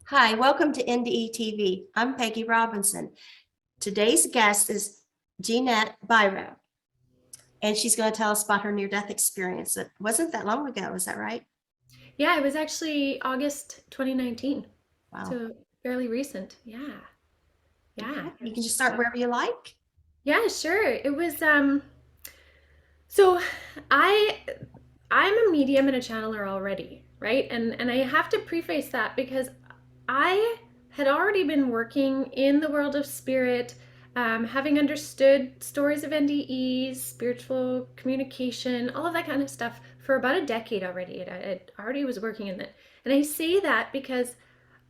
Hi, welcome to NDE TV. I'm Peggy Robinson. Today's guest is Ginette Biro, and she's going to tell us about her near-death experience. It wasn't that long ago, is that right? Yeah, it was actually August 2019. Wow. So fairly recent. Yeah. Yeah. Okay, you can just start wherever you like. Yeah, sure. It was so I I'm a medium and a channeler already, right? And I have to preface that because I had already been working in the world of spirit, having understood stories of NDEs, spiritual communication, all of that kind of stuff for about a decade already. I already was working in it. And I say that because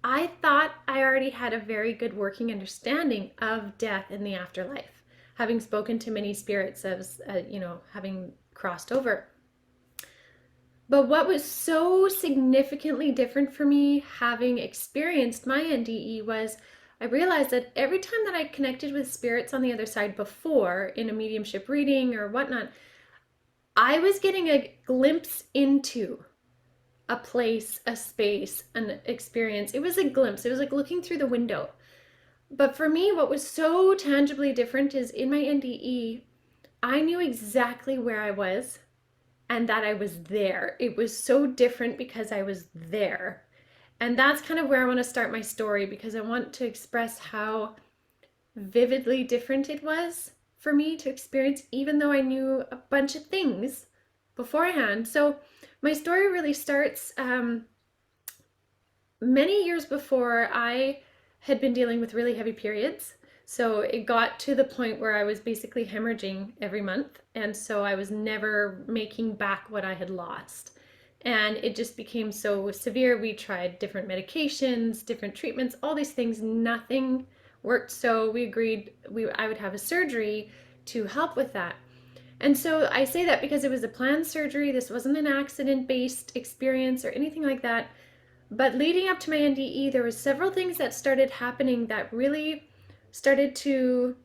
I thought I already had a very good working understanding of death in the afterlife, having spoken to many spirits as, having crossed over. But what was so significantly different for me having experienced my NDE was I realized that every time that I connected with spirits on the other side before in a mediumship reading or whatnot, I was getting a glimpse into a place, a space, an experience. It was a glimpse. It was like looking through the window. But for me, what was so tangibly different is in my NDE, I knew exactly where I was and that I was there. It was so different because I was there. And that's kind of where I want to start my story because I want to express how vividly different it was for me to experience, even though I knew a bunch of things beforehand. So, my story really starts many years before I had been dealing with really heavy periods. So it got to the point where I was basically hemorrhaging every month. And so I was never making back what I had lost. And it just became so severe. We tried different medications, different treatments, all these things. Nothing worked. So we agreed I would have a surgery to help with that. And so I say that because it was a planned surgery. This wasn't an accident based experience or anything like that. But leading up to my NDE, there was several things that started happening that really started to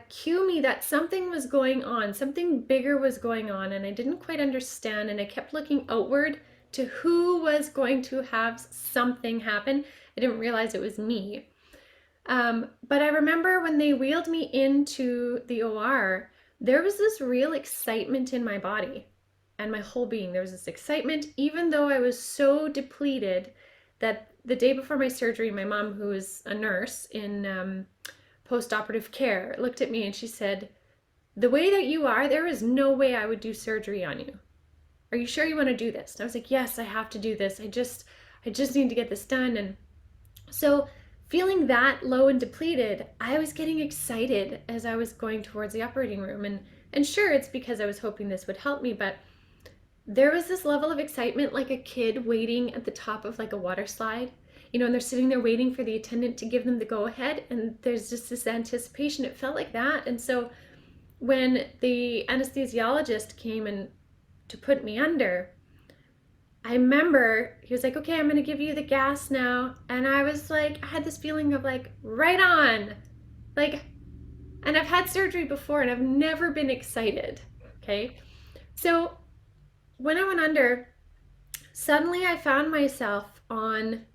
cue me that something was going on, something bigger was going on, and I didn't quite understand. And I kept looking outward to who was going to have something happen. I didn't realize it was me. But I remember when they wheeled me into the OR, there was this real excitement in my body and my whole being. There was this excitement, even though I was so depleted that the day before my surgery, my mom, who was a nurse in post-operative care, looked at me and she said, "The way that you are, there is no way I would do surgery on you. Are you sure you want to do this?" And I was like, "Yes, I have to do this. I just need to get this done." And so, feeling that low and depleted, I was getting excited as I was going towards the operating room. And sure, it's because I was hoping this would help me, but there was this level of excitement like a kid waiting at the top of like a water slide. And they're sitting there waiting for the attendant to give them the go ahead, and there's just this anticipation. It felt like that. And so, when the anesthesiologist came and to put me under, I remember he was like, "Okay, I'm going to give you the gas now." And I was like, I had this feeling of like, right on. Like, and I've had surgery before and I've never been excited. Okay. So when I went under, suddenly I found myself on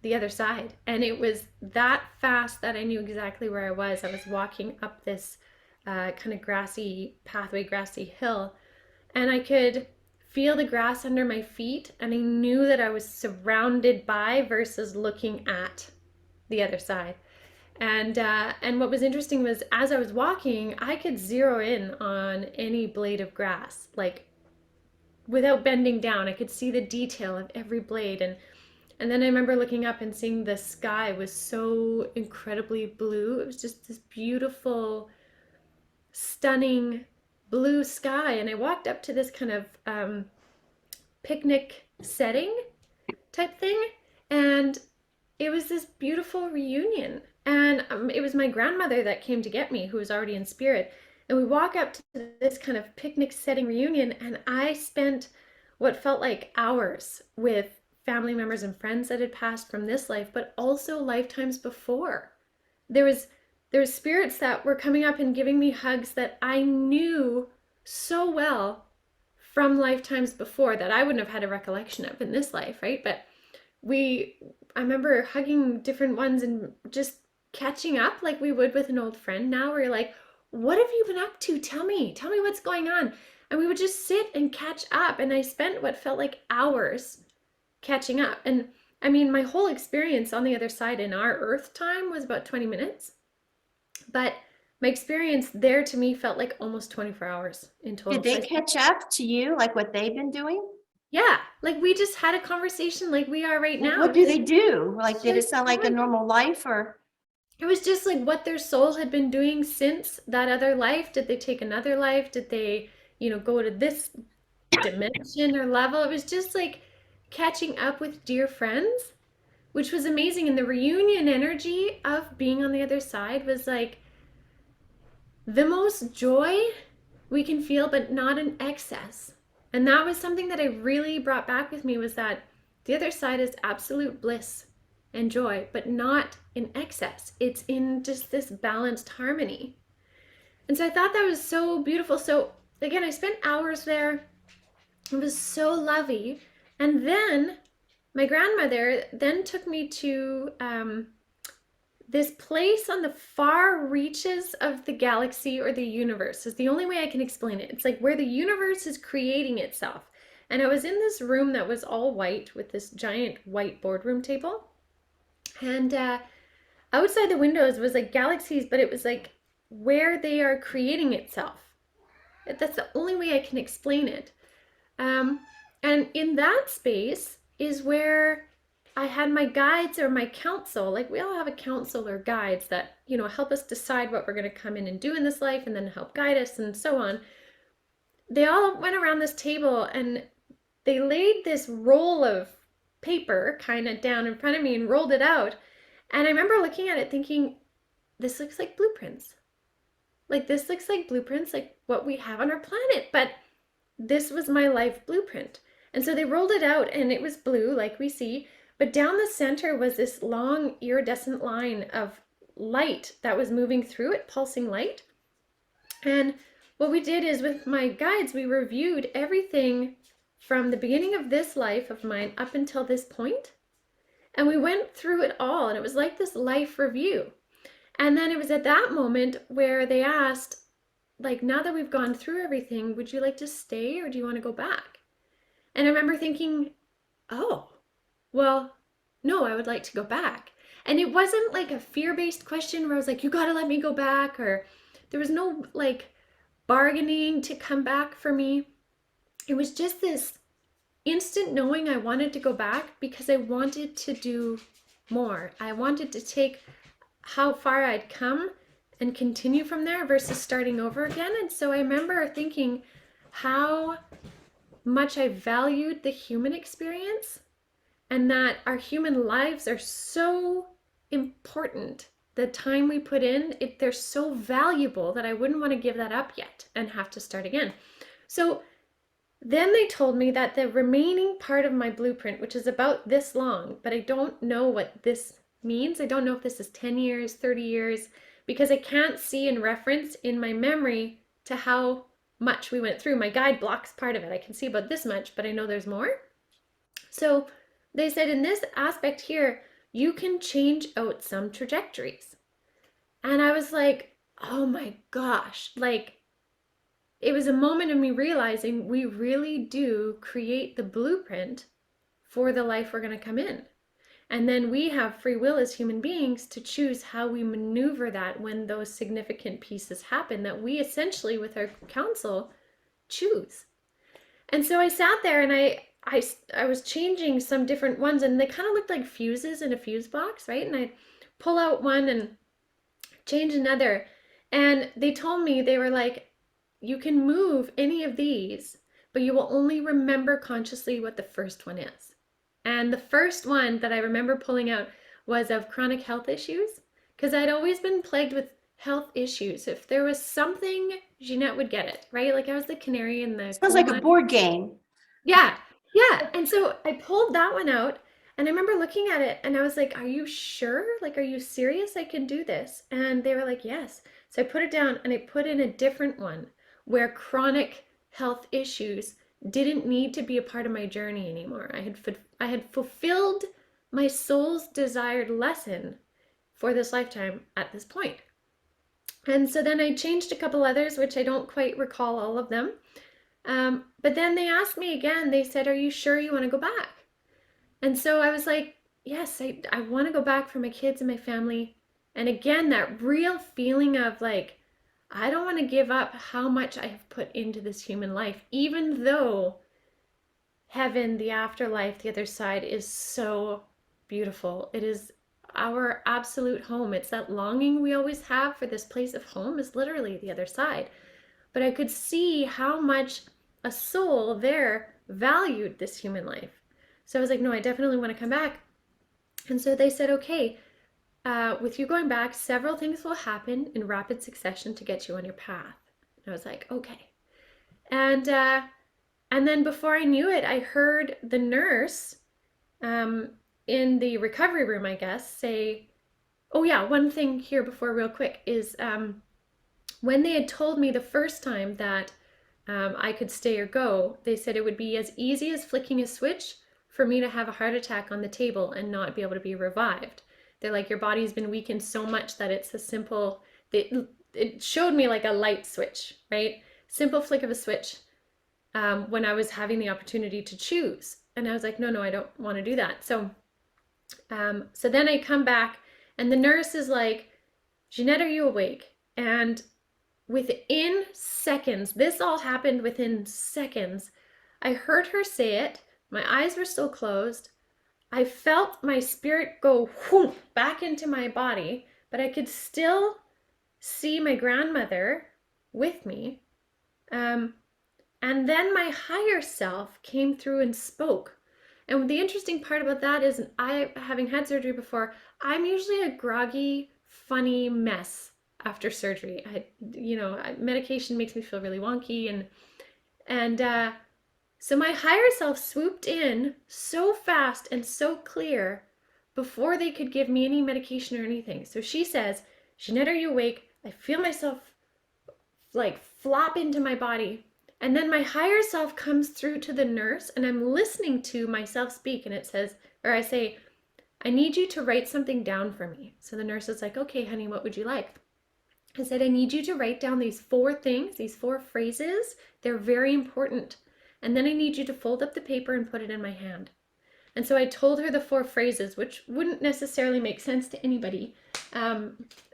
the other side. And it was that fast that I knew exactly where I was. I was walking up this kind of grassy pathway, grassy hill, and I could feel the grass under my feet, and I knew that I was surrounded by versus looking at the other side. And what was interesting was as I was walking, I could zero in on any blade of grass, like without bending down. I could see the detail of every blade. And then I remember looking up and seeing the sky was so incredibly blue. It was just this beautiful, stunning blue sky. And I walked up to this kind of picnic setting type thing, and it was this beautiful reunion. And it was my grandmother that came to get me, who was already in spirit. And we walk up to this kind of picnic setting reunion, and I spent what felt like hours with family members and friends that had passed from this life, but also lifetimes before. There was there was spirits that were coming up and giving me hugs that I knew so well from lifetimes before that I wouldn't have had a recollection of in this life, right? But we I remember hugging different ones and just catching up like we would with an old friend now, where you're like, what have you been up to? Tell me what's going on. And we would just sit and catch up. And I spent what felt like hours catching up. And I mean, my whole experience on the other side in our Earth time was about 20 minutes. But my experience there to me felt like almost 24 hours in total. Did they catch up to you like what they've been doing? Yeah, like we just had a conversation like we are right Like, now. what do they do? Like, did it Just, sound oh like a my, normal life or? it was just like what their soul had been doing since that other life. Did they take another life? Did they, go to this dimension or level? It was just like catching up with dear friends, which was amazing. And the reunion energy of being on the other side was like the most joy we can feel, but not in excess. And that was something that I really brought back with me, was that the other side is absolute bliss and joy, but not in excess. It's in just this balanced harmony. And so I thought that was so beautiful. So again, I spent hours there. It was so lovely. And then my grandmother then took me to this place on the far reaches of the galaxy or the universe is the only way I can explain it. It's like where the universe is creating itself. And I was in this room that was all white with this giant white boardroom table. And outside the windows was like galaxies, but it was like where they are creating itself. That's the only way I can explain it. And in that space is where I had my guides or my counsel. Like we all have a counsel or guides that, help us decide what we're going to come in and do in this life and then help guide us and so on. They all went around this table and they laid this roll of paper kind of down in front of me and rolled it out. And I remember looking at it thinking, this looks like blueprints. Like this looks like blueprints, like what we have on our planet. But this was my life blueprint. And so they rolled it out and it was blue like we see. But down the center was this long iridescent line of light that was moving through it, pulsing light. And what we did is with my guides, we reviewed everything from the beginning of this life of mine up until this point. And we went through it all. And it was like this life review. And then it was at that moment where they asked, like, now that we've gone through everything, would you like to stay or do you want to go back? And I remember thinking, oh, well, no, I would like to go back. And it wasn't like a fear-based question where I was like, you got to let me go back, or there was no like bargaining to come back for me. It was just this instant knowing I wanted to go back because I wanted to do more. I wanted to take how far I'd come and continue from there versus starting over again. And so I remember thinking how much I valued the human experience and that our human lives are so important. The time we put in, they're so valuable that I wouldn't want to give that up yet and have to start again. So then they told me that the remaining part of my blueprint, which is about this long, but I don't know what this means. I don't know if this is 10 years, 30 years, because I can't see in reference in my memory to how much we went through. My guide blocks part of it. I can see about this much, but I know there's more. So they said in this aspect here, you can change out some trajectories. And I was like, oh my gosh, like it was a moment of me realizing we really do create the blueprint for the life we're going to come in. And then we have free will as human beings to choose how we maneuver that when those significant pieces happen that we essentially with our counsel choose. And so I sat there and I was changing some different ones and they kind of looked like fuses in a fuse box, right? And I'd pull out one and change another. And they told me, they were like, you can move any of these, but you will only remember consciously what the first one is. And the first one that I remember pulling out was of chronic health issues, because I'd always been plagued with health issues. If there was something, Ginette would get it, right? Like I was the canary in the Sounds coal like a mine. board game. Yeah, yeah. And so I pulled that one out and I remember looking at it and I was like, are you sure? Like, are you serious I can do this? And they were like, yes. So I put it down and I put in a different one where chronic health issues didn't need to be a part of my journey anymore. I had fulfilled my soul's desired lesson for this lifetime at this point. And so then I changed a couple others, which I don't quite recall all of them. But then they asked me again, they said, "Are you sure you want to go back?" And so I was like, yes, I want to go back for my kids and my family. And again, that real feeling of like, I don't want to give up how much I have put into this human life, even though heaven, the afterlife, the other side is so beautiful. It is our absolute home. It's that longing we always have for this place of home is literally the other side. But I could see how much a soul there valued this human life. So I was like, no, I definitely want to come back. And so they said, okay, with you going back, several things will happen in rapid succession to get you on your path. And I was like, okay. And then before I knew it, I heard the nurse in the recovery room, I guess, say, oh yeah, one thing here before real quick is when they had told me the first time that I could stay or go, they said it would be as easy as flicking a switch for me to have a heart attack on the table and not be able to be revived. They're like, your body's been weakened so much that it's a simple, it showed me like a light switch, right? Simple flick of a switch when I was having the opportunity to choose. And I was like, no, I don't want to do that. So then I come back and the nurse is like, Ginette, are you awake? And within seconds, this all happened within seconds, I heard her say it. My eyes were still closed. I felt my spirit go whoop back into my body, but I could still see my grandmother with me. And then my higher self came through and spoke. And the interesting part about that is, I, having had surgery before, I'm usually a groggy, funny mess after surgery. Medication makes me feel really wonky, and so my higher self swooped in so fast and so clear before they could give me any medication or anything. So she says, Ginette, are you awake? I feel myself like flop into my body. And then my higher self comes through to the nurse and I'm listening to myself speak, and it says, or I say, I need you to write something down for me. So the nurse is like, okay, honey, what would you like? I said, I need you to write down these 4 things, these 4 phrases. They're very important. And then I need you to fold up the paper and put it in my hand. And so I told her the 4 phrases, which wouldn't necessarily make sense to anybody.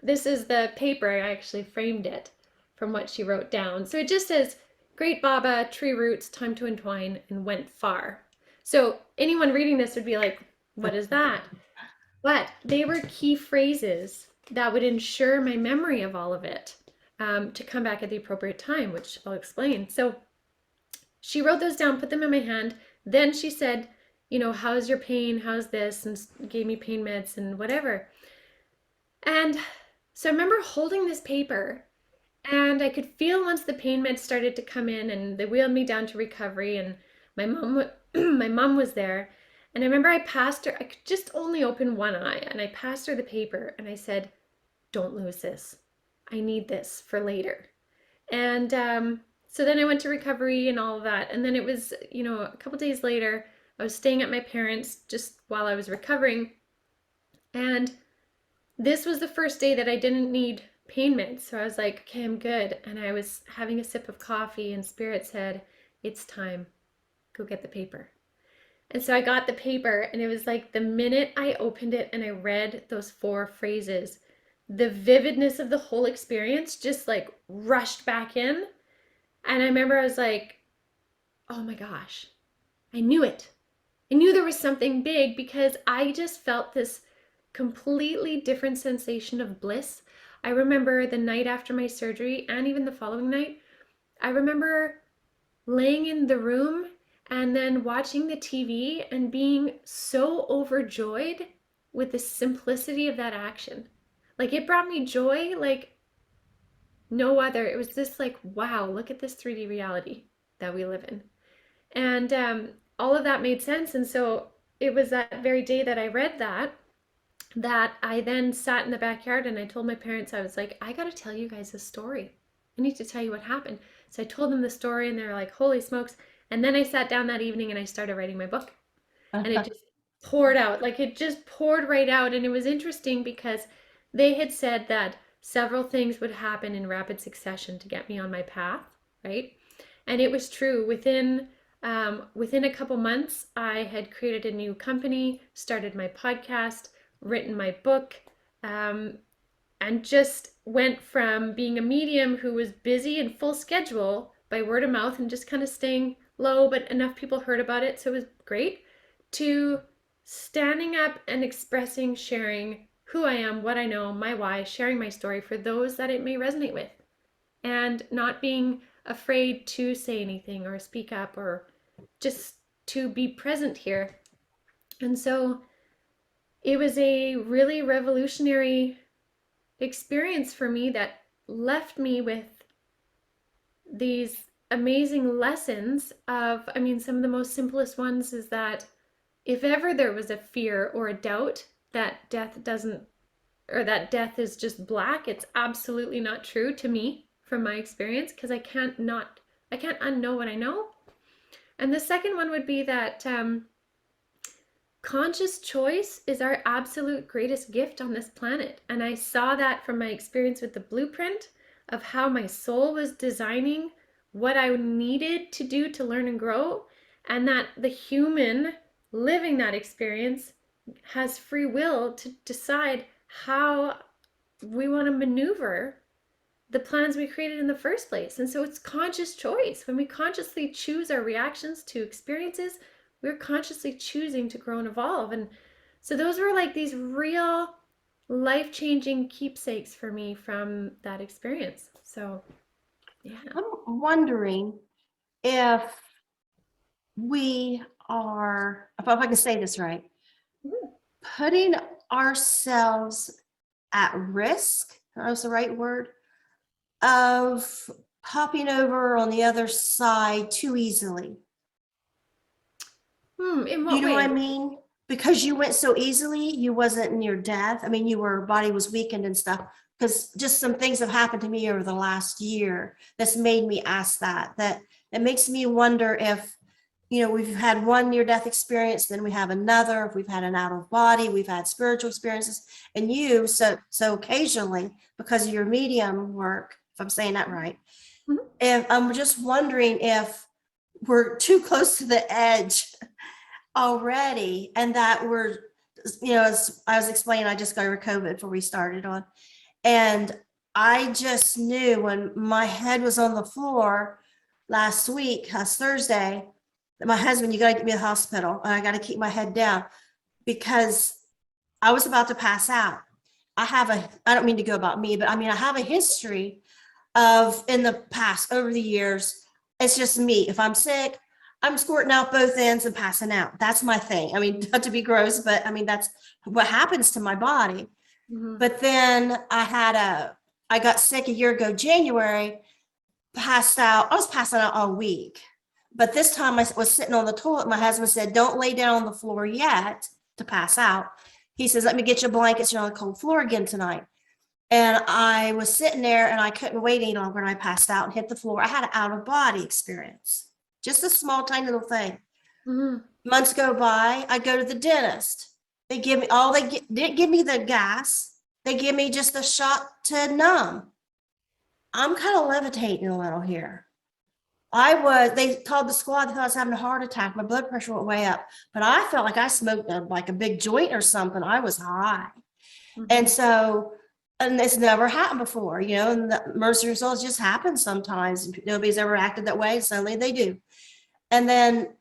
This is the paper. I actually framed it from what she wrote down. So it just says, great Baba, tree roots, time to entwine, and went far. So anyone reading this would be like, what is that? But they were key phrases that would ensure my memory of all of it to come back at the appropriate time, which I'll explain. So she wrote those down, put them in my hand. Then she said, how's your pain? How's this? And gave me pain meds and whatever. And so I remember holding this paper, and I could feel once the pain meds started to come in and they wheeled me down to recovery, and my mom was there. And I remember I passed her, I could just only open one eye, and I passed her the paper and I said, don't lose this. I need this for later. And so then I went to recovery and all of that. And then it was, a couple days later, I was staying at my parents' just while I was recovering. And this was the first day that I didn't need pain meds. So I was like, okay, I'm good. And I was having a sip of coffee and Spirit said, it's time. Go get the paper. And so I got the paper, and it was like the minute I opened it and I read those 4 phrases, the vividness of the whole experience just like rushed back in. And I remember I was like, oh my gosh, I knew it. I knew there was something big, because I just felt this completely different sensation of bliss. I remember the night after my surgery, and even the following night, I remember laying in the room and then watching the TV and being so overjoyed with the simplicity of that action. Like, it brought me joy like no other. It was just like, wow, look at this 3D reality that we live in. And all of that made sense. And so it was that very day that I read that I then sat in the backyard and I told my parents, I was like, I got to tell you guys a story. I need to tell you what happened. So I told them the story, and they were like, holy smokes. And then I sat down that evening and I started writing my book. And it just poured out. Like it just poured right out. And it was interesting because they had said that several things would happen in rapid succession to get me on my path, right? And it was true. Within a couple months, I had created a new company, started my podcast, written my book, um, and just went from being a medium who was busy and full schedule by word of mouth and just kind of staying low, but enough people heard about it, so it was great, to standing up and expressing, sharing who I am, what I know, my why, sharing my story for those that it may resonate with, and not being afraid to say anything or speak up or just to be present here. And so it was a really revolutionary experience for me that left me with these amazing lessons of, I mean, some of the most simplest ones is that if ever there was a fear or a doubt that death doesn't, or that death is just black, it's absolutely not true to me from my experience, because I can't unknow what I know. And the second one would be that conscious choice is our absolute greatest gift on this planet. And I saw that from my experience with the blueprint of how my soul was designing what I needed to do to learn and grow, and that the human living that experience has free will to decide how we want to maneuver the plans we created in the first place. And so it's conscious choice. When we consciously choose our reactions to experiences, we're consciously choosing to grow and evolve. And so those were like these real life-changing keepsakes for me from that experience. So yeah. I'm wondering if we are, if I can say this right, putting ourselves at risk, that's the right word, of popping over on the other side too easily. In what You know way? what I mean? Because you went so easily, you wasn't near death. I mean, your body was weakened and stuff. Because just some things have happened to me over the last year that's made me ask that. That it makes me wonder if, we've had one near-death experience, then we have another. If we've had an out of body, we've had spiritual experiences, and you so occasionally, because of your medium work, if I'm saying that right, Mhm. if I'm just wondering if we're too close to the edge already, and that we're, as I was explaining, I just got over COVID before we started on, and I just knew when my head was on the floor last Thursday, that my husband, you got to get me to the hospital, and I got to keep my head down because I was about to pass out. I don't mean to go about me, but I mean, I have a history of, in the past, over the years, it's just me. If I'm sick, I'm squirting out both ends and passing out. That's my thing. I mean, not to be gross, but I mean, that's what happens to my body. Mhm. But then I got sick a year ago, January, passed out. I was passing out all week. But this time I was sitting on the toilet. My husband said, don't lay down on the floor yet to pass out. He says, let me get your blankets. You're on the cold floor again tonight. And I was sitting there and I couldn't wait any longer, and I passed out and hit the floor. I had an out of body experience, just a small, tiny little thing. Mhm. Months go by, I go to the dentist. They give me didn't give me the gas. They give me just a shot to numb. I'm kind of levitating a little here. They told the squad, they thought I was having a heart attack. My blood pressure went way up, but I felt like I smoked like a big joint or something. I was high. And Mhm. so, and it's never happened before, and the emergency results just happen sometimes. Nobody's ever acted that way. Suddenly they do. And then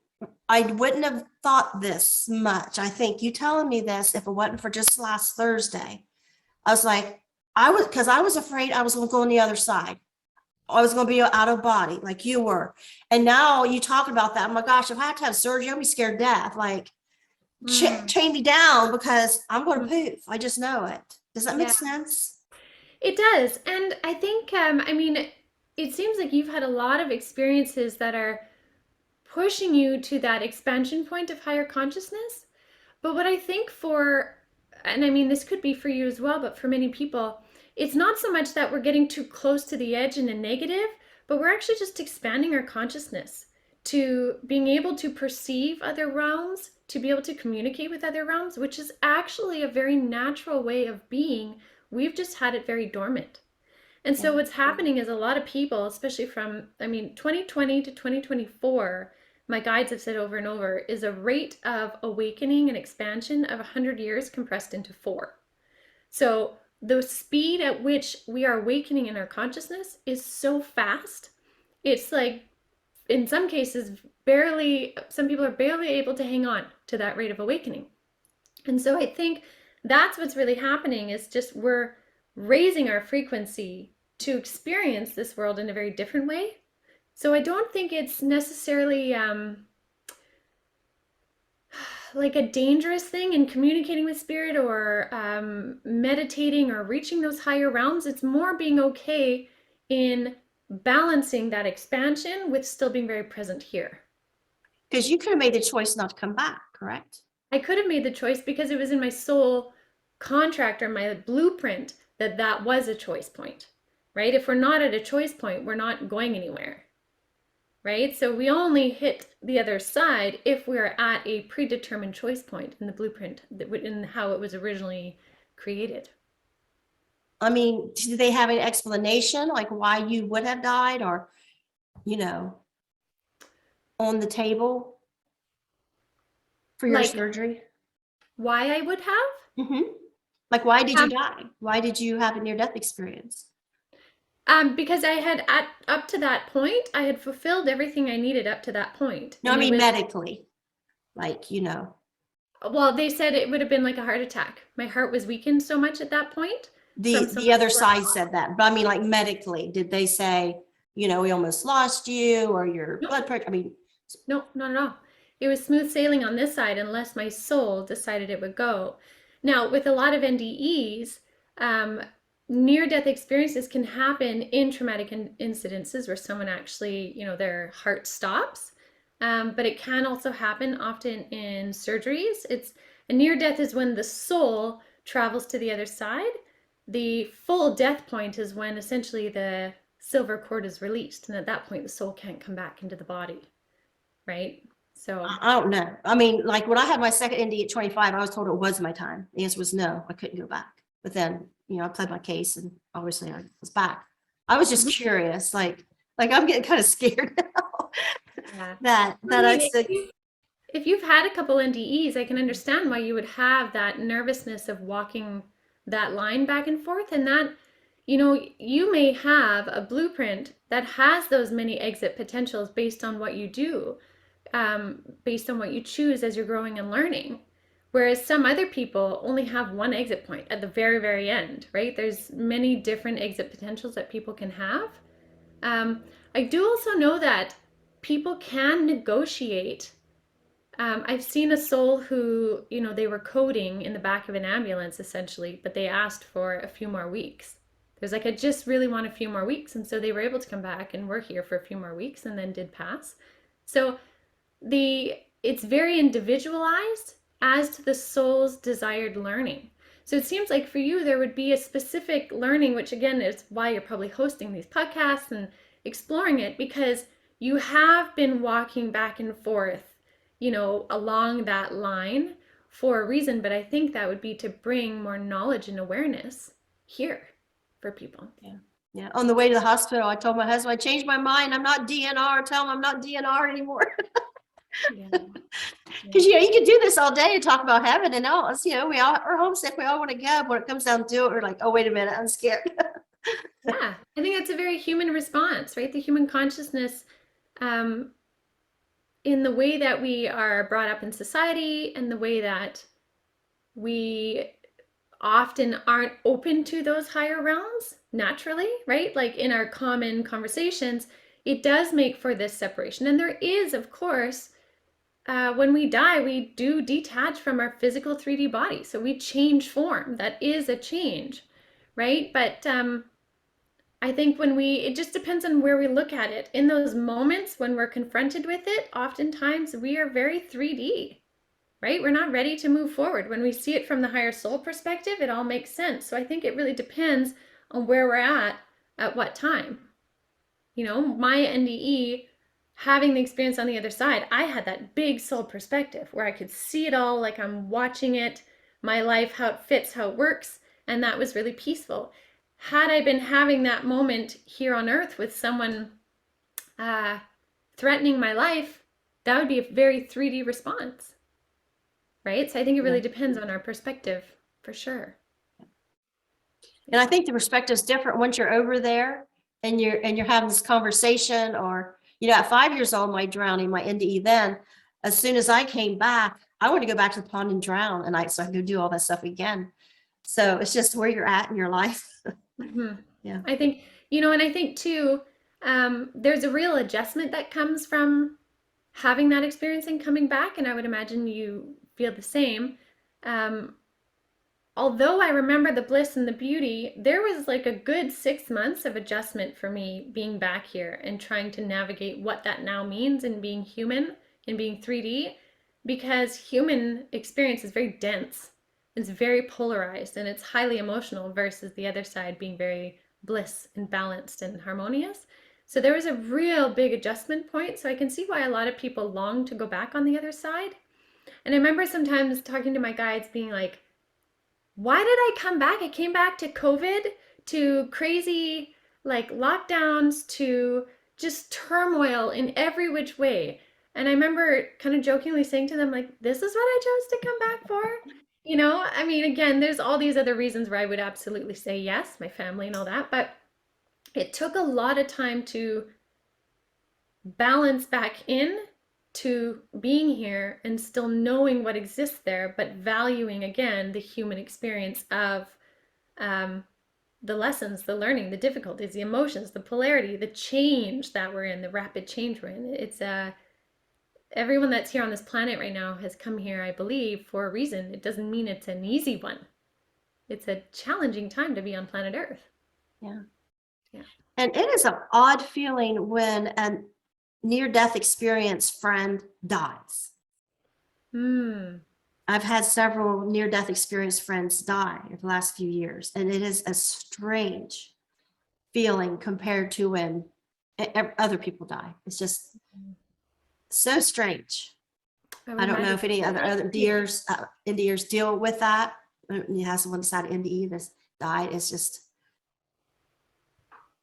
I wouldn't have thought this much. I think you telling me this, if it wasn't for just last Thursday, I was like, because I was afraid I was going to go on the other side. I was going to be out of body like you were. And now you talk about that. Oh my gosh, if I had to have surgery, I'd be scared to death. Like, Mhm. chain me down because I'm going to Mhm. poof. I just know it. Does that make Yeah, sense? it does. And I think, I mean, it seems like you've had a lot of experiences that are pushing you to that expansion point of higher consciousness. But what I think and I mean, this could be for you as well, but for many people, it's not so much that we're getting too close to the edge in a negative, but we're actually just expanding our consciousness to being able to perceive other realms, to be able to communicate with other realms, which is actually a very natural way of being. We've just had it very dormant. And so what's happening is a lot of people, especially from, 2020 to 2024, my guides have said over and over, is a rate of awakening and expansion of 100 years compressed into 4. So the speed at which we are awakening in our consciousness is so fast. It's like, in some cases, some people are barely able to hang on to that rate of awakening. And so I think that's what's really happening, is just we're raising our frequency to experience this world in a very different way. So I don't think it's necessarily like a dangerous thing in communicating with spirit or meditating or reaching those higher realms. It's more being okay in balancing that expansion with still being very present here. Because you could have made the choice not to come back, correct? I could have made the choice because it was in my soul contract or my blueprint that was a choice point, right? If we're not at a choice point, we're not going anywhere, right? So we only hit the other side if we're at a predetermined choice point in the blueprint, in how it was originally created. I mean, do they have an explanation like why you would have died, or, on the table for your Like surgery? why I would have? Mm-hmm. Like, why did you die? Why did you have a near-death experience? Because I had up to that point, I had fulfilled everything I needed up to that point. No, I mean medically, like, Well, they said it would have been like a heart attack. My heart was weakened so much at that point. the other side said that, but I mean, like, medically, did they say, we almost lost you, or your blood pressure? I mean, No, not at all. It was smooth sailing on this side unless my soul decided it would go. Now, with a lot of NDEs, near-death experiences can happen in traumatic incidences where someone actually, their heart stops. But it can also happen often in surgeries. A near-death is when the soul travels to the other side. The full death point is when essentially the silver cord is released, and at that point the soul can't come back into the body, right? So I don't know. I mean, like, when I had my second NDE at 25, I was told it was my time. The answer was no, I couldn't go back. But then, I played my case, and obviously I was back. I was just curious, like I'm getting kind of scared now. yeah. that I said, If you've had a couple NDEs, I can understand why you would have that nervousness of walking that line back and forth, and that, you may have a blueprint that has those many exit potentials based on what you do, based on what you choose as you're growing and learning. Whereas some other people only have one exit point at the very, very end, right? There's many different exit potentials that people can have. I do also know that people can negotiate. I've seen a soul who, they were coding in the back of an ambulance essentially, but they asked for a few more weeks. There's like, I just really want a few more weeks. And so they were able to come back and were here for a few more weeks and then did pass. So it's very individualized as to the soul's desired learning. So it seems like for you, there would be a specific learning, which again is why you're probably hosting these podcasts and exploring it, because you have been walking back and forth, along that line for a reason. But I think that would be to bring more knowledge and awareness here for people. yeah. Yeah. On the way to the hospital, I told my husband, I changed my mind. I'm not DNR. Tell him I'm not DNR anymore. Yeah. Because, you can do this all day and talk about heaven and all. We all are homesick. We all want to go. But when it comes down to it, we're like, oh, wait a minute, I'm scared. Yeah, I think that's a very human response, right? The human consciousness, in the way that we are brought up in society and the way that we often aren't open to those higher realms naturally, right? Like in our common conversations, it does make for this separation. And there is, of course, when we die, we do detach from our physical 3D body. So we change form. That is a change, right? But I think it just depends on where we look at it. In those moments when we're confronted with it, oftentimes we are very 3D, right? We're not ready to move forward. When we see it from the higher soul perspective, it all makes sense. So I think it really depends on where we're at what time. My NDE having the experience on the other side, I had that big soul perspective where I could see it all like I'm watching it, my life, how it fits, how it works. And that was really peaceful. Had I been having that moment here on earth with someone uh, threatening my life, that would be a very 3D response, right? So I think it really Yeah. depends on our perspective for sure. And I think the perspective is different once you're over there and you're having this conversation, or, at 5 years old, my drowning, my NDE, then as soon as I came back, I want to go back to the pond and drown. And so I can go do all that stuff again. So it's just where you're at in your life. Mm-hmm. Yeah. I think, and I think too, there's a real adjustment that comes from having that experience and coming back. And I would imagine you feel the same. Um, Although I remember the bliss and the beauty, there was like a good 6 months of adjustment for me being back here and trying to navigate what that now means and being human and being 3D, because human experience is very dense. It's very polarized and it's highly emotional versus the other side being very bliss and balanced and harmonious. So there was a real big adjustment point. So I can see why a lot of people long to go back on the other side. And I remember sometimes talking to my guides being like, why did I come back? I came back to COVID, to crazy like lockdowns, to just turmoil in every which way. And I remember kind of jokingly saying to them, like, this is what I chose to come back for. I mean, again, there's all these other reasons where I would absolutely say yes, my family and all that. But it took a lot of time to balance back in to being here and still knowing what exists there, but valuing again the human experience of um, the lessons, the learning, the difficulties, the emotions, the polarity, the change that we're in, the rapid change we're in. It's everyone that's here on this planet right now has come here, I believe, for a reason. It doesn't mean it's an easy one. It's a challenging time to be on planet Earth. Yeah. Yeah. And it is an odd feeling when a near-death experience friend dies. I've had several near-death experience friends die in the last few years, and it is a strange feeling compared to when other people die. It's just so strange. I don't know if any other NDErs deal with that. You have someone decide NDE that's died. It's just,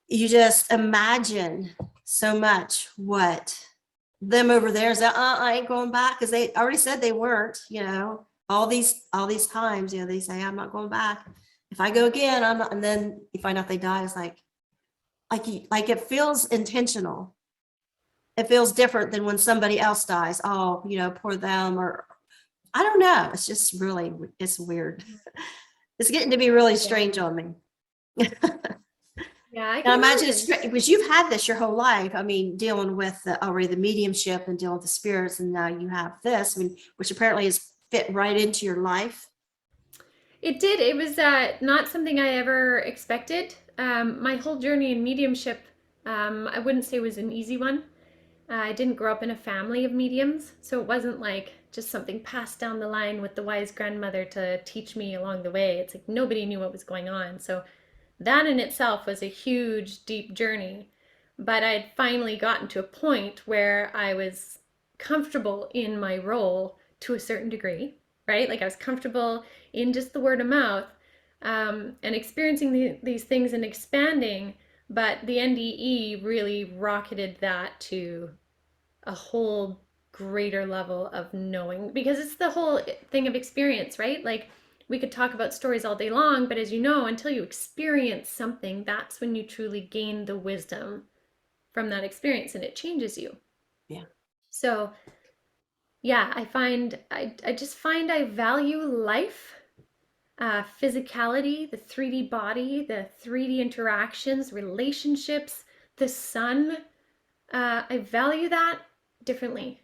you just imagine so much what them over there is that I ain't going back, because they already said they weren't, all these times, they say I'm not going back. If I go again, I'm not. And then you find out they die. It's like it feels intentional. It feels different than when somebody else dies. Oh, poor them, or I don't know. It's just really, it's weird. It's getting to be really strange on me. Yeah, I Now can imagine imagine. it's strange because you've had this your whole life. I mean, dealing with already the mediumship and dealing with the spirits, and now you have this. I mean, which apparently is fit right into your life. It did. It was not something I ever expected. My whole journey in mediumship, I wouldn't say was an easy one. I didn't grow up in a family of mediums, so it wasn't like just something passed down the line with the wise grandmother to teach me along the way. It's like nobody knew what was going on. So that in itself was a huge, deep journey. But I'd finally gotten to a point where I was comfortable in my role to a certain degree, right? Like I was comfortable in just the word of mouth, and experiencing these things and expanding. But the NDE really rocketed that to a whole greater level of knowing, because it's the whole thing of experience, right? Like we could talk about stories all day long, but as you know, until you experience something, that's when you truly gain the wisdom from that experience and it changes you. Yeah. So yeah, I just find I value life, physicality, the 3D body, the 3D interactions, relationships, the sun. I value that differently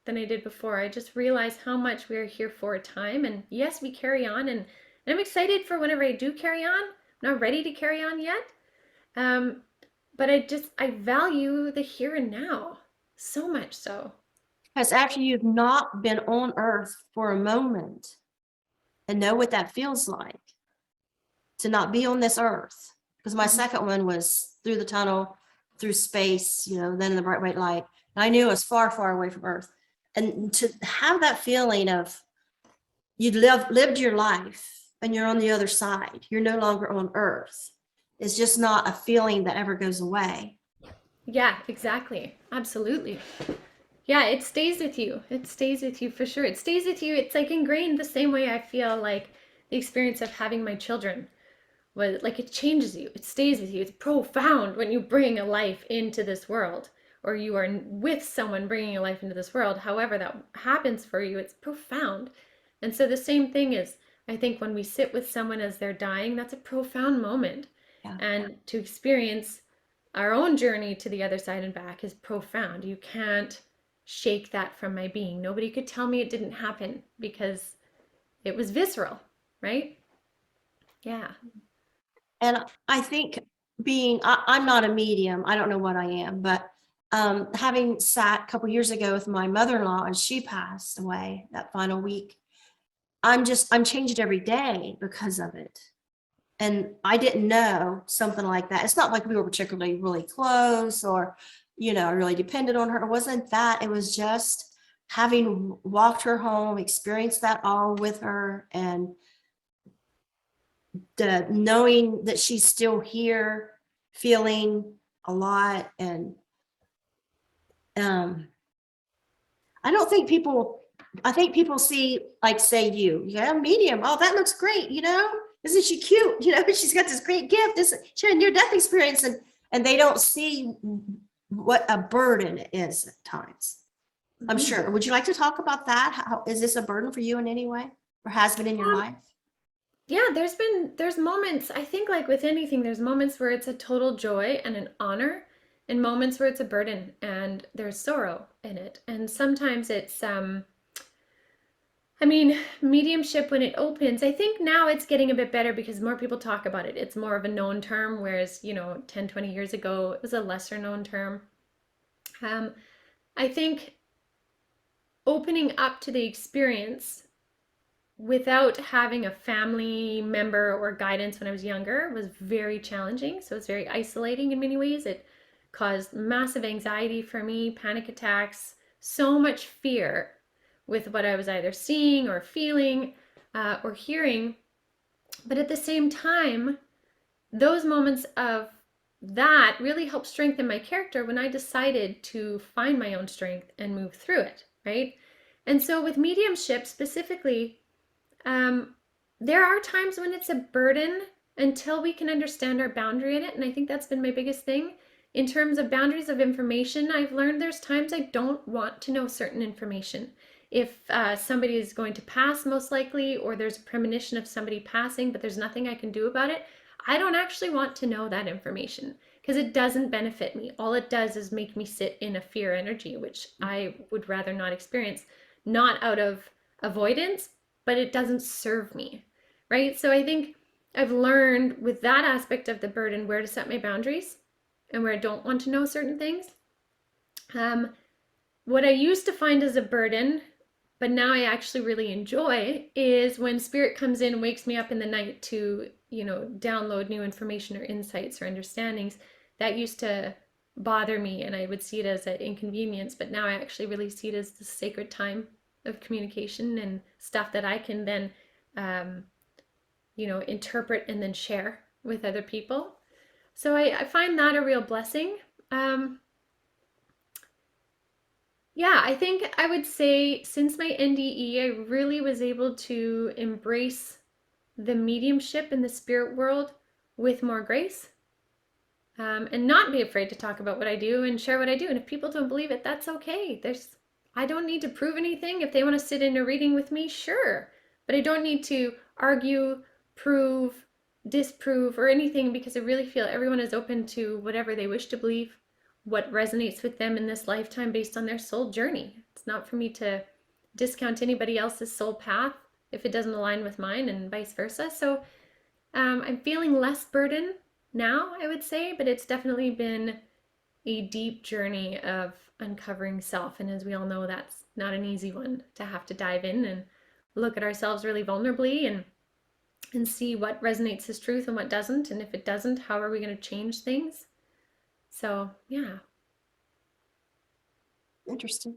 than I did before. I just realized how much we are here for a time. And yes, we carry on. And I'm excited for whenever I do carry on. I'm not ready to carry on yet. But I value the here and now so much so. Because after you've not been on Earth for a moment and know what that feels like to not be on this Earth, because my second one was through the tunnel, through space, then in the bright white light, I knew it was far, far away from Earth. And to have that feeling of you lived your life and you're on the other side, you're no longer on Earth, is just not a feeling that ever goes away. Yeah, exactly. Absolutely. Yeah, it stays with you. It stays with you for sure. It stays with you. It's like ingrained the same way I feel like the experience of having my children was like it changes you. It stays with you. It's profound when you bring a life into this world or you are with someone bringing a life into this world. However that happens for you, it's profound. And so the same thing is, I think when we sit with someone as they're dying, that's a profound moment. Yeah. And to experience our own journey to the other side and back is profound. You can't shake that from my being. Nobody could tell me it didn't happen because it was visceral, right? Yeah. And I think I'm not a medium, I don't know what I am, but having sat a couple years ago with my mother-in-law and she passed away that final week, I'm changed every day because of it. And I didn't know something like that. It's not like we were particularly really close or, really dependent on her. It wasn't that. It was just having walked her home, experienced that all with her, and the knowing that she's still here, feeling a lot. And I don't think I think people see, like, say yeah, medium. Oh, that looks great. Isn't she cute? She's got this great gift. She had a near-death experience, and they don't see what a burden it is at times. I'm sure. Would you like to talk about that? How is this a burden for you in any way, or has been in your life? Yeah, there's moments, I think like with anything, there's moments where it's a total joy and an honor, and moments where it's a burden and there's sorrow in it. And sometimes it's I mean, mediumship when it opens, I think now it's getting a bit better because more people talk about it. It's more of a known term, whereas, 10, 20 years ago, it was a lesser known term. I think opening up to the experience without having a family member or guidance when I was younger was very challenging. So it's very isolating in many ways. It caused massive anxiety for me, panic attacks, so much fear with what I was either seeing or feeling or hearing. But at the same time, those moments of that really helped strengthen my character when I decided to find my own strength and move through it, right? And so with mediumship specifically, there are times when it's a burden until we can understand our boundary in it. And I think that's been my biggest thing. In terms of boundaries of information, I've learned there's times I don't want to know certain information. If somebody is going to pass, most likely, or there's a premonition of somebody passing, but there's nothing I can do about it, I don't actually want to know that information because it doesn't benefit me. All it does is make me sit in a fear energy, which I would rather not experience, not out of avoidance, but it doesn't serve me, right? So I think I've learned with that aspect of the burden where to set my boundaries and where I don't want to know certain things. What I used to find as a burden, but now I actually really enjoy, is when spirit comes in and wakes me up in the night to, download new information or insights or understandings. That used to bother me and I would see it as an inconvenience, but now I actually really see it as the sacred time of communication and stuff that I can then, interpret and then share with other people. So I find that a real blessing. Yeah, I think I would say since my NDE, I really was able to embrace the mediumship in the spirit world with more grace, and not be afraid to talk about what I do and share what I do. And if people don't believe it, that's okay. I don't need to prove anything. If they want to sit in a reading with me, sure. But I don't need to argue, prove, disprove, or anything because I really feel everyone is open to whatever they wish to believe, what resonates with them in this lifetime based on their soul journey. It's not for me to discount anybody else's soul path if it doesn't align with mine and vice versa. So I'm feeling less burden now, I would say, but it's definitely been a deep journey of uncovering self. And as we all know, that's not an easy one to have to dive in and look at ourselves really vulnerably and see what resonates as truth and what doesn't. And if it doesn't, how are we going to change things? So, yeah. Interesting.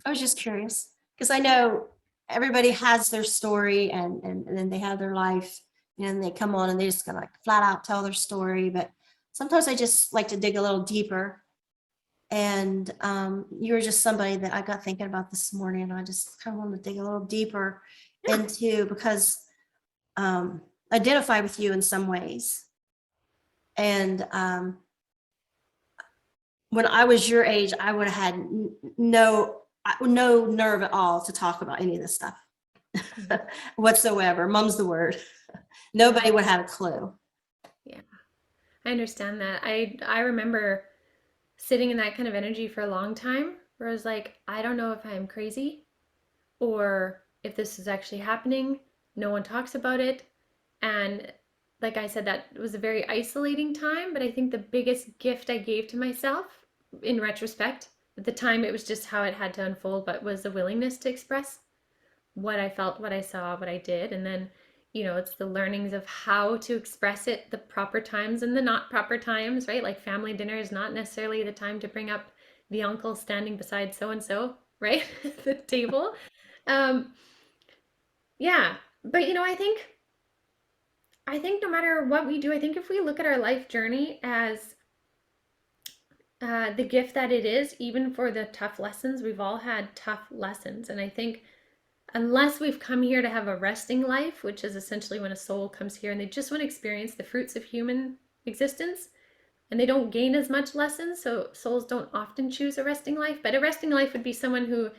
I was just curious because I know everybody has their story and then they have their life and they come on and they just gonna like flat out tell their story. But sometimes I just like to dig a little deeper. And you were just somebody that I got thinking about this morning, and I just kind of wanted to dig a little deeper into because identify with you in some ways. And when I was your age, I would have had no nerve at all to talk about any of this stuff whatsoever. Mum's the word. Nobody would have a clue. Yeah, I understand that. I remember sitting in that kind of energy for a long time where I was like, I don't know if I'm crazy or if this is actually happening. No one talks about it. And like I said, that was a very isolating time. But I think the biggest gift I gave to myself in retrospect, at the time it was just how it had to unfold, but was the willingness to express what I felt, what I saw, what I did. And then, it's the learnings of how to express it, the proper times and the not proper times, right? Like family dinner is not necessarily the time to bring up the uncle standing beside so and so, right? At the table. Um, yeah. But I think no matter what we do, I think if we look at our life journey as the gift that it is, even for the tough lessons, we've all had tough lessons. And I think unless we've come here to have a resting life, which is essentially when a soul comes here and they just want to experience the fruits of human existence and they don't gain as much lessons. So souls don't often choose a resting life, but a resting life would be someone who,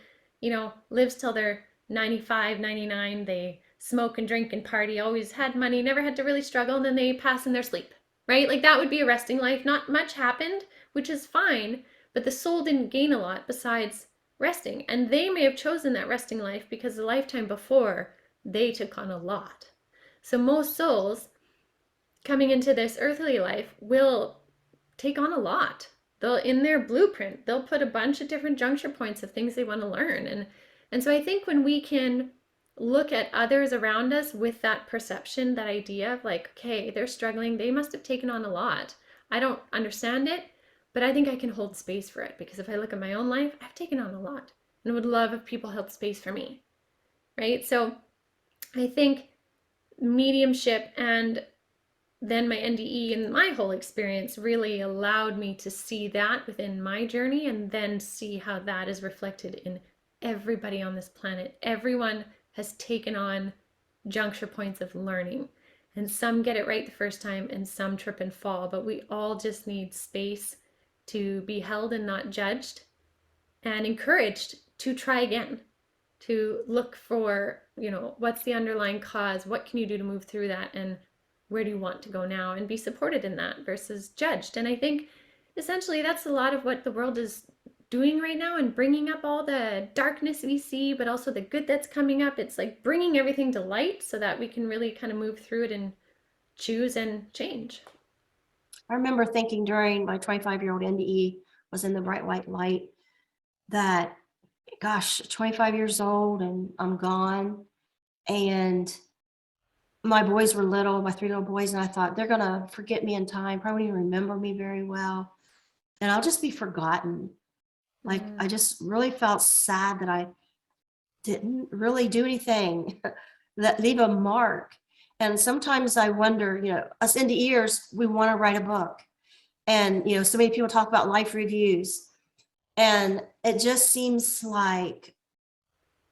lives till they're 95, 99. They smoke and drink and party, always had money, never had to really struggle, and then they pass in their sleep, right? Like that would be a resting life. Not much happened, which is fine, but the soul didn't gain a lot besides resting. And they may have chosen that resting life because the lifetime before they took on a lot. So most souls coming into this earthly life will take on a lot. They'll, in their blueprint, they'll put a bunch of different juncture points of things they want to learn. And so I think when we can look at others around us with that perception, that idea of like, okay, they're struggling, they must have taken on a lot. I don't understand it, but I think I can hold space for it because if I look at my own life, I've taken on a lot and would love if people held space for me, right? So I think mediumship and then my NDE and my whole experience really allowed me to see that within my journey and then see how that is reflected in everybody on this planet. Everyone has taken on juncture points of learning, and some get it right the first time and some trip and fall, but we all just need space to be held and not judged and encouraged to try again, to look for, what's the underlying cause, what can you do to move through that, and where do you want to go now, and be supported in that versus judged. And I think essentially that's a lot of what the world is doing right now and bringing up all the darkness we see, but also the good that's coming up. It's like bringing everything to light so that we can really kind of move through it and choose and change. I remember thinking during my 25-year-old NDE was in the bright white light that, gosh, 25 years old and I'm gone. And my boys were little, my 3 little boys, and I thought they're going to forget me in time, probably even remember me very well. And I'll just be forgotten. Like, I just really felt sad that I didn't really do anything that leave a mark. And sometimes I wonder, us NDEers, we want to write a book. And, so many people talk about life reviews. And it just seems like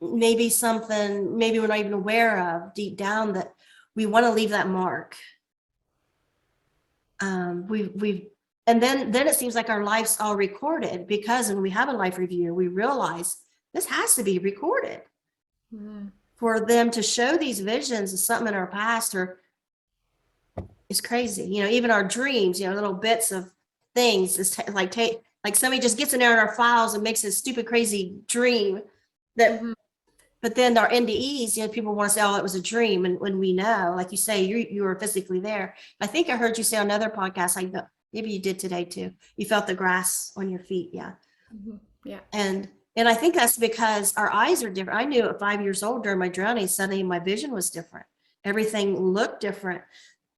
maybe something, maybe we're not even aware of deep down that we want to leave that mark. And then it seems like our life's all recorded because when we have a life review, we realize this has to be recorded for them to show these visions of something in our past or it's crazy. Even our dreams, little bits of things is like somebody just gets in there in our files and makes a stupid, crazy dream that But then our NDEs, people want to say, oh, it was a dream. And when we know, like you say, you were physically there. I think I heard you say on another podcast, maybe you did today too. You felt the grass on your feet. Yeah. Yeah. And I think that's because our eyes are different. I knew at 5 years old during my drowning, suddenly my vision was different. Everything looked different.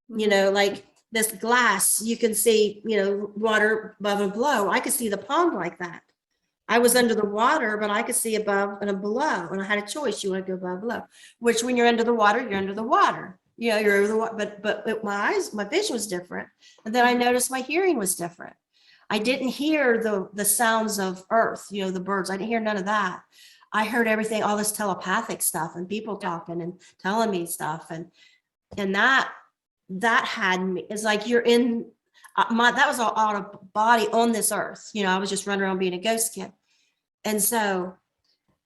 Like this glass, you can see, water above and below. I could see the pond like that. I was under the water, but I could see above and below, and I had a choice. You want to go above, below, which when you're under the water, you're under the water. You know, you're over the water, but my eyes, my vision was different. And then I noticed my hearing was different. I didn't hear the sounds of earth, you know, the birds. I didn't hear none of that. I heard everything, all this telepathic stuff and people talking and telling me stuff. And that had me, it's like you're in that was all out of body on this earth. You know, I was just running around being a ghost kid. And so,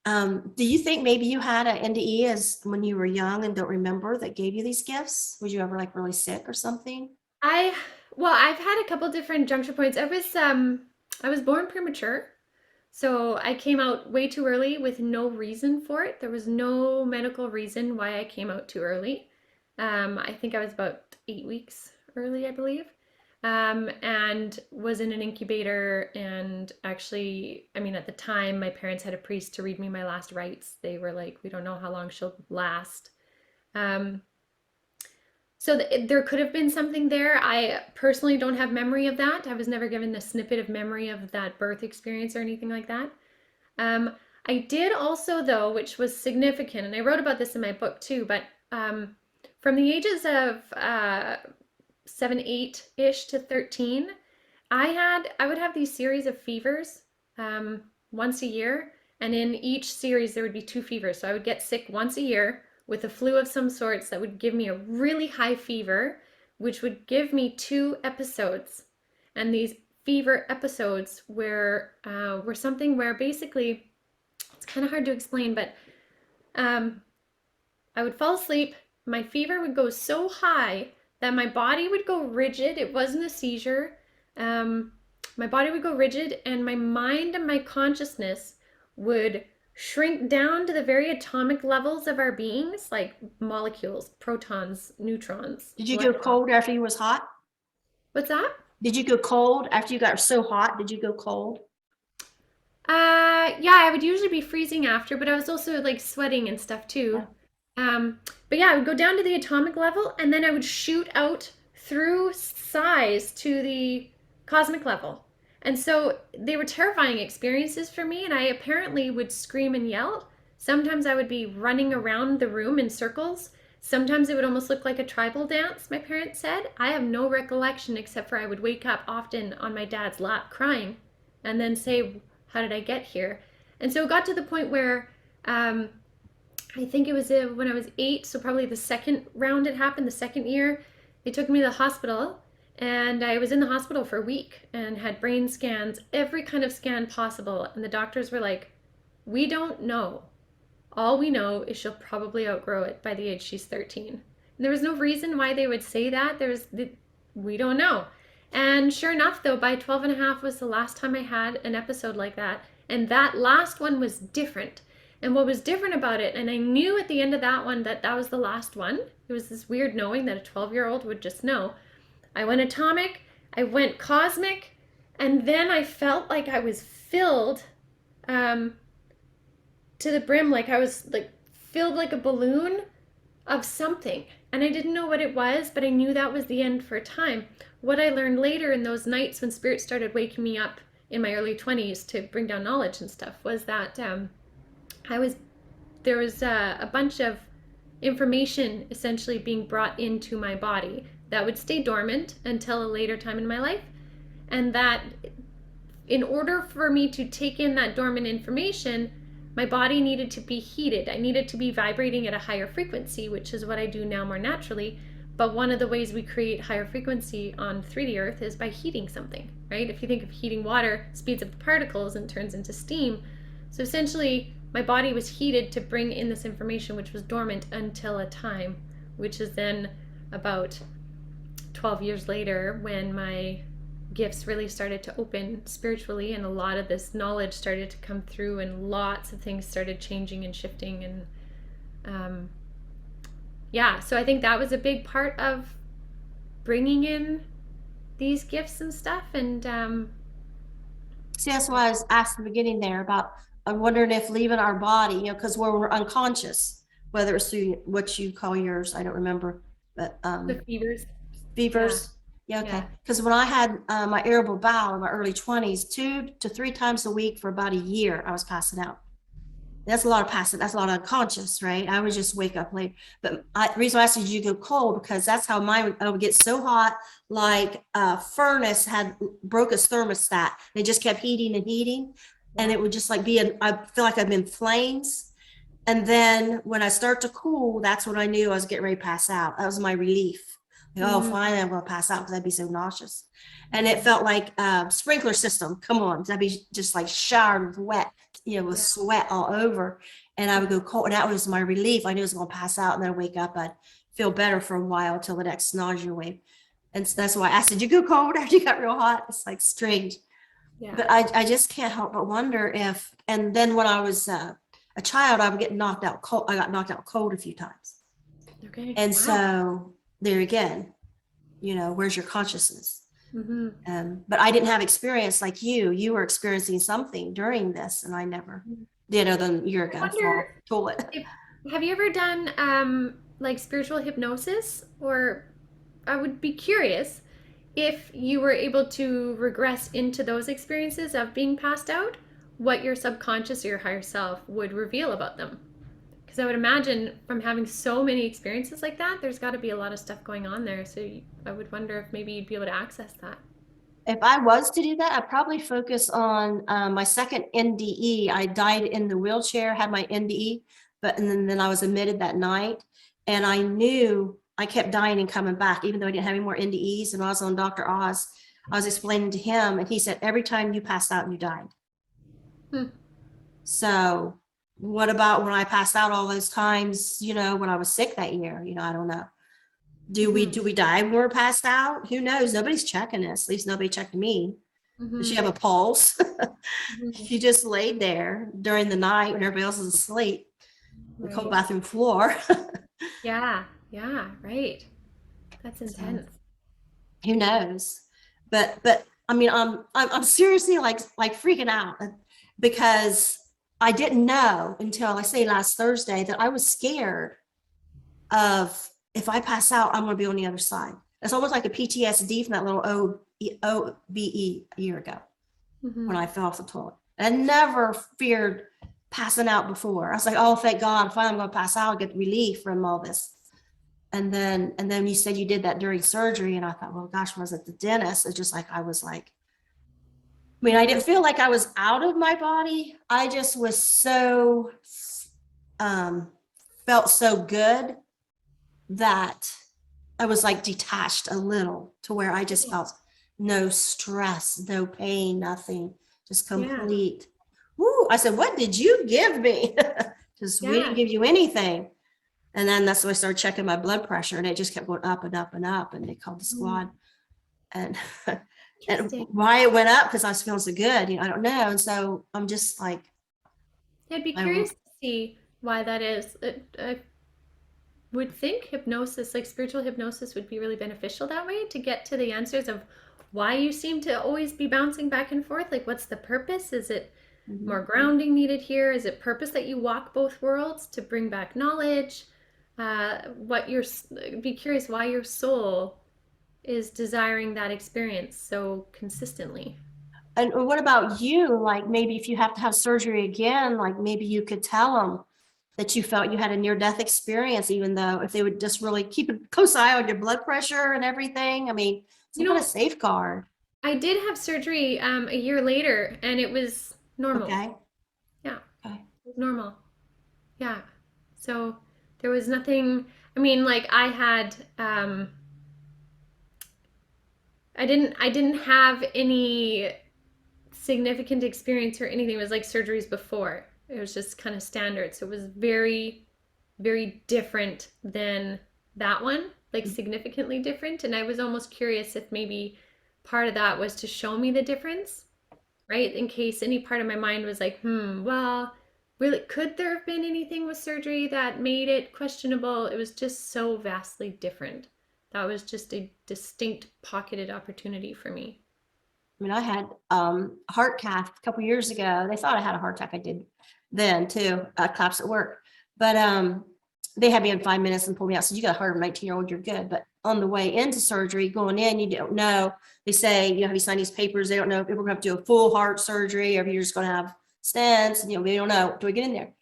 do you think maybe you had an NDE as when you were young and don't remember that gave you these gifts? Was you ever like really sick or something? I well, I've had a couple different juncture points. I was born premature. So I came out way too early with no reason for it. There was no medical reason why I came out too early. I think I was about 8 weeks early, I believe, and was in an incubator. And actually, I mean, at the time, my parents had a priest to read me my last rites. They were like, "We don't know how long she'll last." Um, so there could have been something there. I personally don't have memory of that. I was never given a snippet of memory of that birth experience or anything like that. Um, I did also, though, which was significant, and I wrote about this in my book too, but from the ages of 7, 8-ish to 13, I would have these series of fevers once a year, and in each series there would be 2 fevers. So I would get sick once a year with a flu of some sorts that would give me a really high fever, which would give me 2 episodes. And these fever episodes were something where basically it's kind of hard to explain, but I would fall asleep. My fever would go so high that my body would go rigid. It wasn't a seizure. My body would go rigid, and my mind and my consciousness would shrink down to the very atomic levels of our beings, like molecules, protons, neutrons. Did you go cold after you was hot? What's that? Did you go cold after you got so hot? Did you go cold? Yeah, I would usually be freezing after, but I was also like sweating and stuff too. But yeah, I would go down to the atomic level, and then I would shoot out through size to the cosmic level. And so they were terrifying experiences for me, and I apparently would scream and yell. Sometimes I would be running around the room in circles. Sometimes it would almost look like a tribal dance, my parents said. I have no recollection except for I would wake up often on my dad's lap crying and then say, "How did I get here?" And so it got to the point where I think it was when I was 8, so probably the second round it happened, the second year. They took me to the hospital, and I was in the hospital for a week and had brain scans, every kind of scan possible. And the doctors were like, "We don't know. All we know is she'll probably outgrow it by the age she's 13." And there was no reason why they would say that. We don't know. And sure enough, though, by 12 and a half was the last time I had an episode like that. And that last one was different. And what was different about it, and I knew at the end of that one that that was the last one. It was this weird knowing that a 12-year-old would just know. I went atomic, I went cosmic, and then I felt like I was filled to the brim, like I was like filled like a balloon of something. And I didn't know what it was, but I knew that was the end for a time. What I learned later in those nights when spirit started waking me up in my early 20s to bring down knowledge and stuff was that there was a bunch of information essentially being brought into my body that would stay dormant until a later time in my life, and that in order for me to take in that dormant information, my body needed to be heated. I needed to be vibrating at a higher frequency, which is what I do now more naturally. But one of the ways we create higher frequency on 3D Earth is by heating something, right? If you think of heating water, speeds up the particles and turns into steam. So essentially, my body was heated to bring in this information, which was dormant until a time, which is then about 12 years later when my gifts really started to open spiritually, and a lot of this knowledge started to come through, and lots of things started changing and shifting. And yeah, so I think that was a big part of bringing in these gifts and stuff. And See, that's why I was asked in the beginning there about, I'm wondering if leaving our body, you know, because we're unconscious, whether it's through what you call yours, I don't remember, but the fevers. fevers. Yeah, okay. Yeah. Because when I had my irritable bowel in my early 20s, 2 to 3 times a week for about a year, I was passing out. That's a lot of passing. That's a lot of unconscious, right? I would just wake up late. But the reason why I said you go cold, because that's how mine I would get so hot, like a furnace had broke its thermostat. They just kept heating and heating. And Yeah. it would just like I feel like I'm in flames. And then when I start to cool, that's when I knew I was getting ready to pass out. That was my relief. Like, oh, Mhm. finally, I'm going to pass out because I'd be so nauseous. And it felt like a sprinkler system. Come on, I'd be just like showered with wet, with Yeah. sweat all over. And I would go cold. And that was my relief. I knew I was going to pass out, and then I'd wake up. I'd feel better for a while until the next nausea wave. And so that's why I said, you go cold after you got real hot. It's like strange. Yeah. But I just can't help but wonder if, and then when I was a child, I would get knocked out cold. I got knocked out cold a few times. Okay. And Wow. so there again, where's your consciousness? Mm-hmm. But I didn't have experience like you. You were experiencing something during this, and I never did, other than a year I ago, fall wonder toilet. if have you ever done like spiritual hypnosis? Or I would be curious if you were able to regress into those experiences of being passed out, what your subconscious or your higher self would reveal about them. Because I would imagine from having so many experiences like that, there's got to be a lot of stuff going on there. So I would wonder if maybe you'd be able to access that. If I was to do that, I'd probably focus on my second NDE. I died in the wheelchair, had my NDE, and then I was admitted that night. And I knew I kept dying and coming back, even though I didn't have any more NDEs. And I was on Dr. Oz. I was explaining to him, and he said, every time you passed out, you died. Hmm. So what about when I passed out all those times, when I was sick that year? I don't know. Do we die when we're passed out? Who knows? Nobody's checking us. At least nobody checked me. Does she have a pulse? She just laid there during the night when everybody else is asleep, the cold Right. bathroom floor. Yeah. Yeah. Right. That's So intense. who knows? But I mean, I'm seriously like freaking out because I didn't know until I say last Thursday that I was scared of, if I pass out, I'm going to be on the other side. It's almost like a PTSD from that little OBE a year ago when I fell off the toilet. I never feared passing out before. I was like, oh, thank God, finally I'm going to pass out, get relief from all this. And then you said you did that during surgery, and I thought, well, gosh, was it the dentist? It's just like I was like, I mean, I didn't feel like I was out of my body. I just was so felt so good that I was like detached a little, to where I just felt no stress, no pain, nothing, just Yeah. complete. Woo! I said, what did you give me? Because we didn't Yeah. give you anything. And then that's when I started checking my blood pressure, and it just kept going up and up and up. And they called the squad. And and Interesting. why it went up, because I was feeling so good, I don't know. And so I'm just like, I'd be I curious to see why that is. I would think hypnosis, like spiritual hypnosis, would be really beneficial that way to get to the answers of why you seem to always be bouncing back and forth. Like, what's the purpose? Is it more grounding needed here? Is it purpose that you walk both worlds to bring back knowledge? Be curious why your soul is desiring that experience so consistently. And what about you? Like, maybe if you have to have surgery again, like maybe you could tell them that you felt you had a near-death experience, even though if they would just really keep a close eye on your blood pressure and everything. I mean, some You kind of know, safeguard. I did have surgery a year later, and it was normal. Okay. Yeah, Okay. it was normal. Yeah. So there was nothing. I mean, like I had, I didn't have any significant experience or anything. It was like surgeries before. It was just kind of standard. So it was very, very different than that one, like significantly different. And I was almost curious if maybe part of that was to show me the difference, right? In case any part of my mind was like, well, really, could there have been anything with surgery that made it questionable? It was just so vastly different. That was just a distinct pocketed opportunity for me. I mean, I had a heart cath a couple years ago. They thought I had a heart attack. I did then too. Collapsed at work. But they had me in 5 minutes and pulled me out. So you got a heart of a 19-year-old, you're good. But on the way into surgery, going in, you don't know. They say, have you signed these papers? They don't know if we're going to have to do a full heart surgery or if you're just going to have stents. And, we don't know. Do we get in there?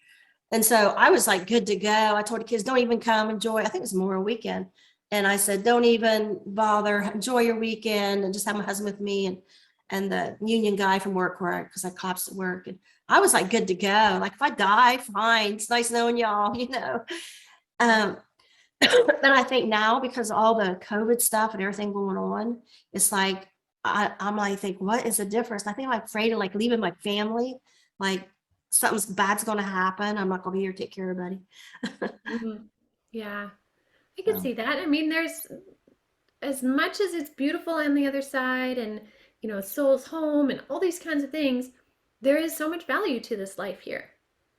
And so I was like, good to go. I told the kids, don't even come enjoy. I think it was Memorial Weekend. And I said, don't even bother. Enjoy your weekend and just have my husband with me and the union guy from work, because I cops at work. And I was like, good to go. Like, if I die, fine. It's nice knowing y'all, Um, but I think now, because of all the COVID stuff and everything going on, it's like, I'm like, think, what is the difference? I think I'm afraid of like leaving my family. Like, something's bad's going to happen. I'm not going to be here to take care of everybody. Mhm. Yeah, I could So, see that. I mean, there's as much as it's beautiful on the other side and, soul's home and all these kinds of things, there is so much value to this life here,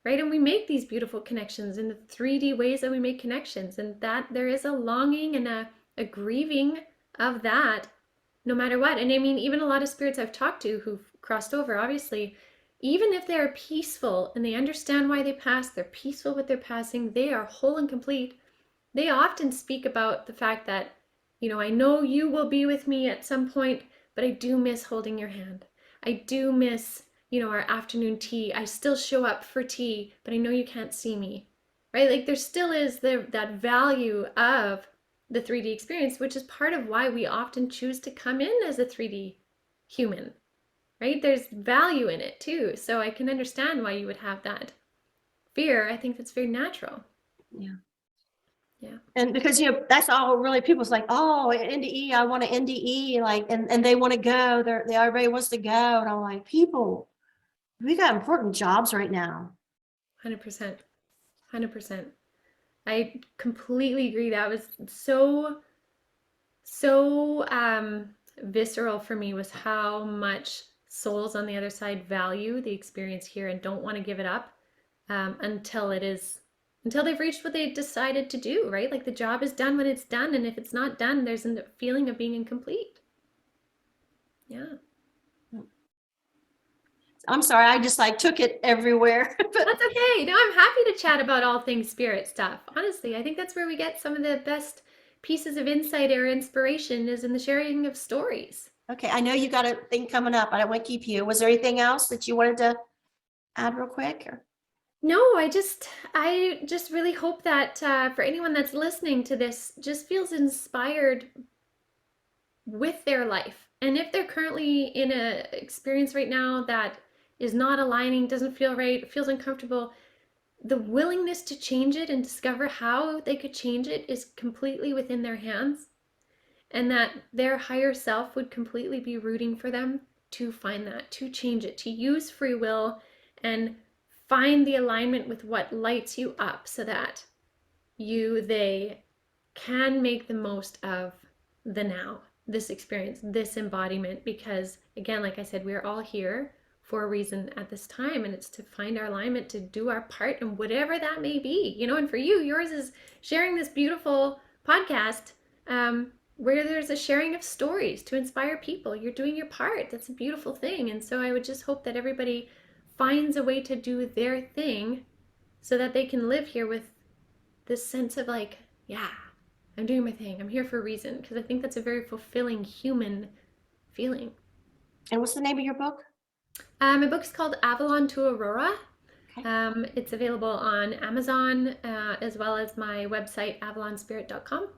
right? And we make these beautiful connections in the 3D ways that we make connections, and that there is a longing and a grieving of that no matter what. And I mean, even a lot of spirits I've talked to who've crossed over, obviously, even if they're peaceful and they understand why they passed, they're peaceful with their passing, they are whole and complete. They often speak about the fact that, I know you will be with me at some point, but I do miss holding your hand. I do miss, our afternoon tea. I still show up for tea, but I know you can't see me, right? Like there still is that value of the 3D experience, which is part of why we often choose to come in as a 3D human, right? There's value in it too. So I can understand why you would have that fear. I think that's very natural. yeah. Yeah. And because, that's all really people's like, oh, NDE, I want an NDE, like, and they want to go, everybody wants to go. And I'm like, people, we got important jobs right now. 100%. 100%. I completely agree. That was so visceral for me, was how much souls on the other side value the experience here and don't want to give it up until they've reached what they decided to do, right? Like the job is done when it's done, and if it's not done, there's a feeling of being incomplete. Yeah. I'm sorry, I just like took it everywhere. That's okay. No, I'm happy to chat about all things spirit stuff. Honestly, I think that's where we get some of the best pieces of insight or inspiration, is in the sharing of stories. Okay, I know you got a thing coming up. I don't want to keep you. Was there anything else that you wanted to add real quick? Or? No, I just really hope that for anyone that's listening to this, just feels inspired with their life. And if they're currently in a experience right now that is not aligning, doesn't feel right, feels uncomfortable, the willingness to change it and discover how they could change it is completely within their hands, and that their higher self would completely be rooting for them to find that, to change it, to use free will and find the alignment with what lights you up, so that they can make the most of the now, this experience, this embodiment. Because again, like I said, we're all here for a reason at this time, and it's to find our alignment, to do our part, and whatever that may be, and for you, yours is sharing this beautiful podcast, where there's a sharing of stories to inspire people. You're doing your part. That's a beautiful thing. And so I would just hope that everybody finds a way to do their thing, so that they can live here with this sense of like, yeah, I'm doing my thing. I'm here for a reason. Because I think that's a very fulfilling human feeling. And what's the name of your book? My book's called Avalon to Aurora. Okay. It's available on Amazon, as well as my website, avalonspirit.com.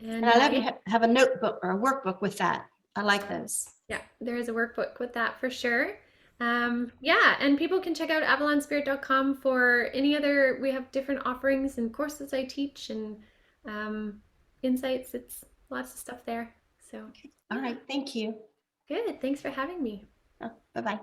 And I love you Yeah, have a notebook or a workbook with that. I like those. yeah, there is a workbook with that for sure. Yeah, and people can check out avalonspirit.com for any other, we have different offerings and courses I teach, and insights. It's lots of stuff there. So, All yeah, right. Thank you. good. Thanks for having me. Oh, bye-bye.